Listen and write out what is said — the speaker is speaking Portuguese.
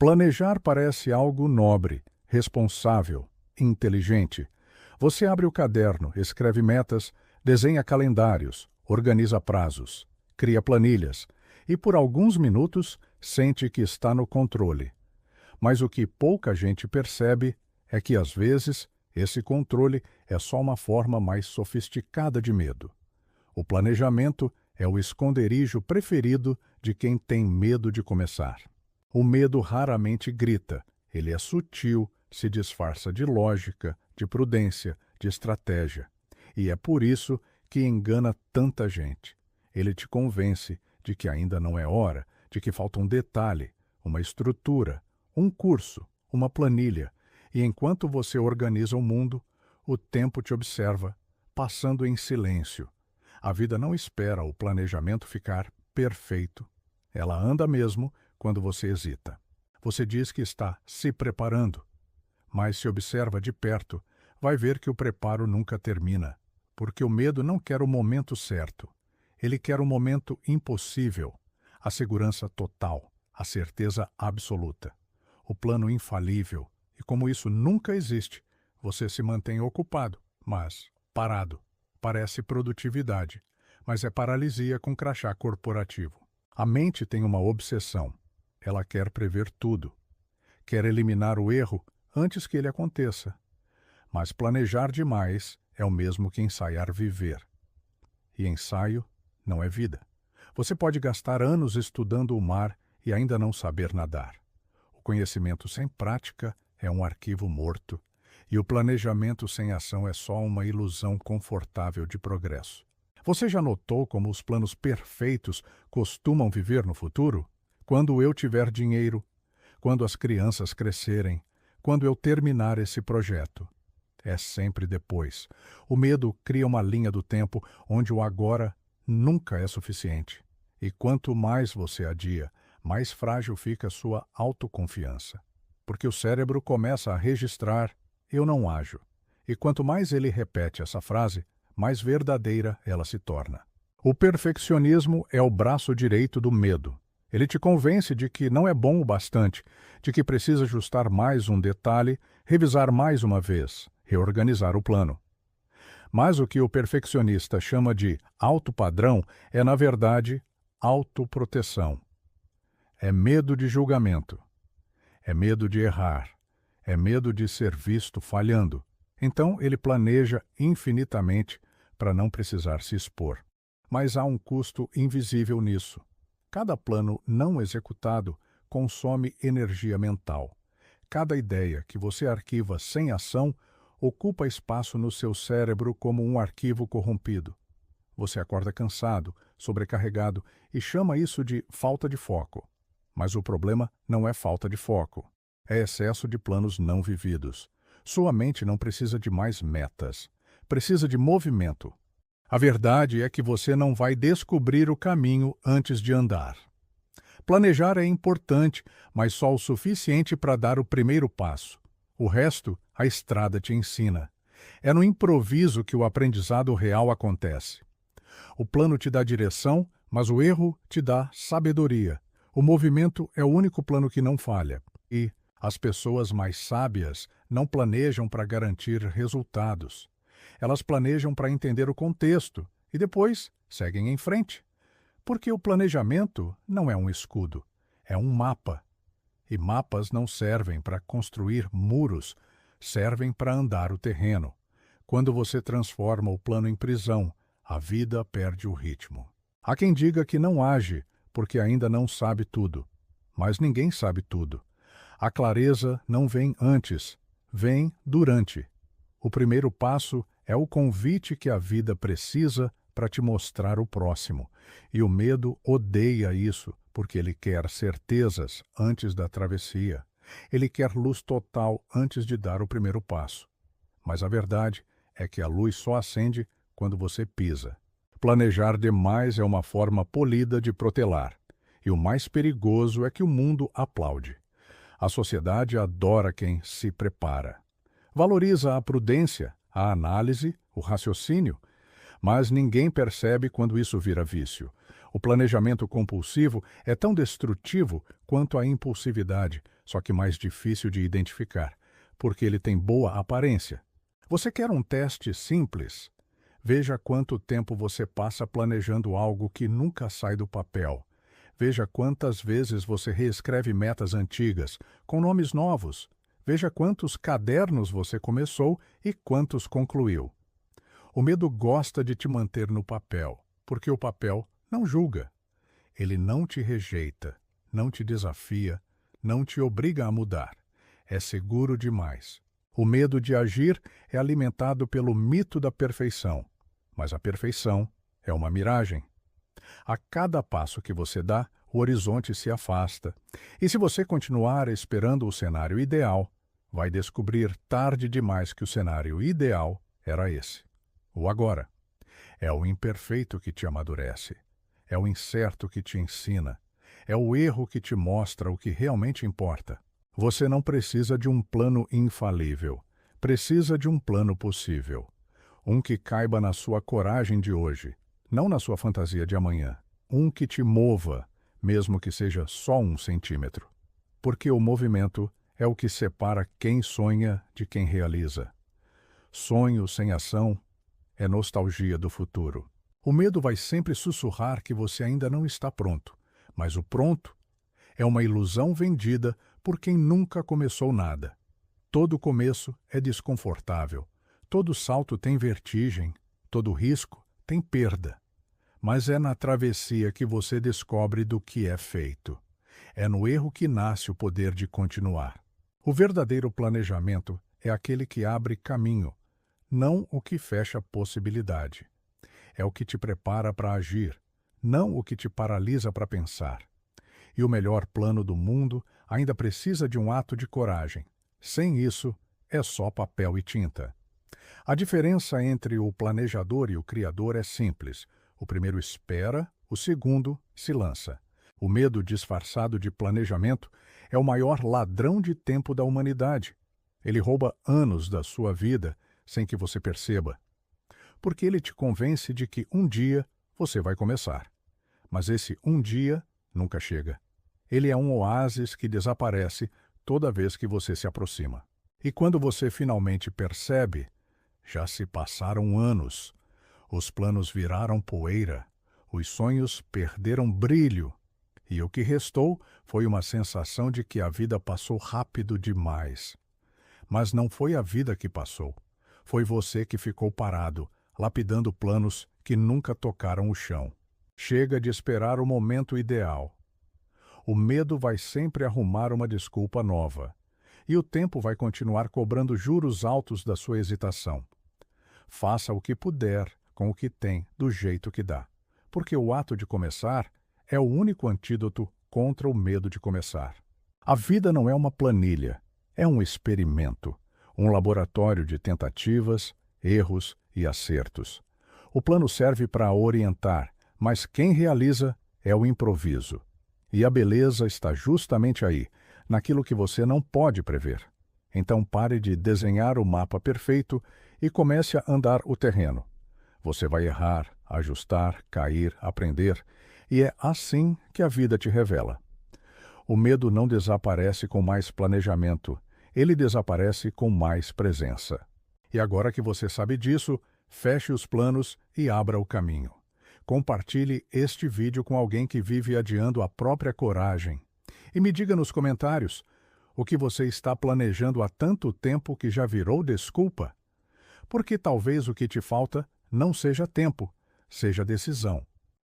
Planejar parece algo nobre, responsável, inteligente. Você abre o caderno, escreve metas, desenha calendários, organiza prazos, cria planilhas e, por alguns minutos, sente que está no controle. Mas o que pouca gente percebe é que, às vezes, esse controle é só uma forma mais sofisticada de medo. O planejamento é o esconderijo preferido de quem tem medo de começar. O medo raramente grita, ele é sutil, se disfarça de lógica, de prudência, de estratégia. E é por isso que engana tanta gente. Ele te convence de que ainda não é hora, de que falta um detalhe, uma estrutura, um curso, uma planilha, e enquanto você organiza o mundo, o tempo te observa, passando em silêncio. A vida não espera o planejamento ficar perfeito. Ela anda mesmo quando você hesita. Você diz que está se preparando, mas se observa de perto, vai ver que o preparo nunca termina, porque o medo não quer o momento certo. Ele quer o momento impossível, a segurança total, a certeza absoluta, o plano infalível. E como isso nunca existe, você se mantém ocupado, mas parado. Parece produtividade, mas é paralisia com crachá corporativo. A mente tem uma obsessão. Ela quer prever tudo. Quer eliminar o erro antes que ele aconteça. Mas planejar demais é o mesmo que ensaiar viver. E ensaio não é vida. Você pode gastar anos estudando o mar e ainda não saber nadar. O conhecimento sem prática é um arquivo morto, e o planejamento sem ação é só uma ilusão confortável de progresso. Você já notou como os planos perfeitos costumam viver no futuro? Quando eu tiver dinheiro, quando as crianças crescerem, quando eu terminar esse projeto. É sempre depois. O medo cria uma linha do tempo onde o agora nunca é suficiente. E quanto mais você adia, mais frágil fica sua autoconfiança. Porque o cérebro começa a registrar: eu não ajo. E quanto mais ele repete essa frase, mais verdadeira ela se torna. O perfeccionismo é o braço direito do medo. Ele te convence de que não é bom o bastante, de que precisa ajustar mais um detalhe, revisar mais uma vez, reorganizar o plano. Mas o que o perfeccionista chama de alto padrão é, na verdade, autoproteção. É medo de julgamento. É medo de errar. É medo de ser visto falhando. Então ele planeja infinitamente para não precisar se expor. Mas há um custo invisível nisso. Cada plano não executado consome energia mental. Cada ideia que você arquiva sem ação ocupa espaço no seu cérebro como um arquivo corrompido. Você acorda cansado, sobrecarregado e chama isso de falta de foco. Mas o problema não é falta de foco. É excesso de planos não vividos. Sua mente não precisa de mais metas. Precisa de movimento. A verdade é que você não vai descobrir o caminho antes de andar. Planejar é importante, mas só o suficiente para dar o primeiro passo. O resto, a estrada te ensina. É no improviso que o aprendizado real acontece. O plano te dá direção, mas o erro te dá sabedoria. O movimento é o único plano que não falha. E as pessoas mais sábias não planejam para garantir resultados. Elas planejam para entender o contexto e depois seguem em frente. Porque o planejamento não é um escudo, é um mapa. E mapas não servem para construir muros, servem para andar o terreno. Quando você transforma o plano em prisão, a vida perde o ritmo. Há quem diga que não age porque ainda não sabe tudo. Mas ninguém sabe tudo. A clareza não vem antes, vem durante. O primeiro passo é o convite que a vida precisa para te mostrar o próximo. E o medo odeia isso, porque ele quer certezas antes da travessia. Ele quer luz total antes de dar o primeiro passo. Mas a verdade é que a luz só acende quando você pisa. Planejar demais é uma forma polida de protelar. E o mais perigoso é que o mundo aplaude. A sociedade adora quem se prepara. Valoriza a prudência, a análise, o raciocínio, mas ninguém percebe quando isso vira vício. O planejamento compulsivo é tão destrutivo quanto a impulsividade, só que mais difícil de identificar, porque ele tem boa aparência. Você quer um teste simples? Veja quanto tempo você passa planejando algo que nunca sai do papel. Veja quantas vezes você reescreve metas antigas, com nomes novos. Veja quantos cadernos você começou e quantos concluiu. O medo gosta de te manter no papel, porque o papel não julga. Ele não te rejeita, não te desafia, não te obriga a mudar. É seguro demais. O medo de agir é alimentado pelo mito da perfeição, mas a perfeição é uma miragem. A cada passo que você dá, o horizonte se afasta, e se você continuar esperando o cenário ideal, vai descobrir tarde demais que o cenário ideal era esse. O agora. É o imperfeito que te amadurece. É o incerto que te ensina. É o erro que te mostra o que realmente importa. Você não precisa de um plano infalível. Precisa de um plano possível. Um que caiba na sua coragem de hoje, não na sua fantasia de amanhã. Um que te mova, mesmo que seja só 1 centímetro. Porque o movimento é o que separa quem sonha de quem realiza. Sonho sem ação é nostalgia do futuro. O medo vai sempre sussurrar que você ainda não está pronto, mas o pronto é uma ilusão vendida por quem nunca começou nada. Todo começo é desconfortável, todo salto tem vertigem, todo risco tem perda. Mas é na travessia que você descobre do que é feito. É no erro que nasce o poder de continuar. O verdadeiro planejamento é aquele que abre caminho, não o que fecha possibilidade. É o que te prepara para agir, não o que te paralisa para pensar. E o melhor plano do mundo ainda precisa de um ato de coragem. Sem isso, é só papel e tinta. A diferença entre o planejador e o criador é simples. O primeiro espera, o segundo se lança. O medo disfarçado de planejamento é o maior ladrão de tempo da humanidade. Ele rouba anos da sua vida sem que você perceba. Porque ele te convence de que um dia você vai começar. Mas esse um dia nunca chega. Ele é um oásis que desaparece toda vez que você se aproxima. E quando você finalmente percebe, já se passaram anos. Os planos viraram poeira, os sonhos perderam brilho, e o que restou foi uma sensação de que a vida passou rápido demais. Mas não foi a vida que passou. Foi você que ficou parado, lapidando planos que nunca tocaram o chão. Chega de esperar o momento ideal. O medo vai sempre arrumar uma desculpa nova, e o tempo vai continuar cobrando juros altos da sua hesitação. Faça o que puder com o que tem, do jeito que dá, porque o ato de começar é o único antídoto contra o medo de começar. A vida não é uma planilha, é um experimento, um laboratório de tentativas, erros e acertos. O plano serve para orientar, mas quem realiza é o improviso. E a beleza está justamente aí, naquilo que você não pode prever. Então pare de desenhar o mapa perfeito e comece a andar o terreno. Você vai errar, ajustar, cair, aprender, e é assim que a vida te revela. O medo não desaparece com mais planejamento, ele desaparece com mais presença. E agora que você sabe disso, feche os planos e abra o caminho. Compartilhe este vídeo com alguém que vive adiando a própria coragem. E me diga nos comentários o que você está planejando há tanto tempo que já virou desculpa. Porque talvez o que te falta não seja tempo, seja decisão.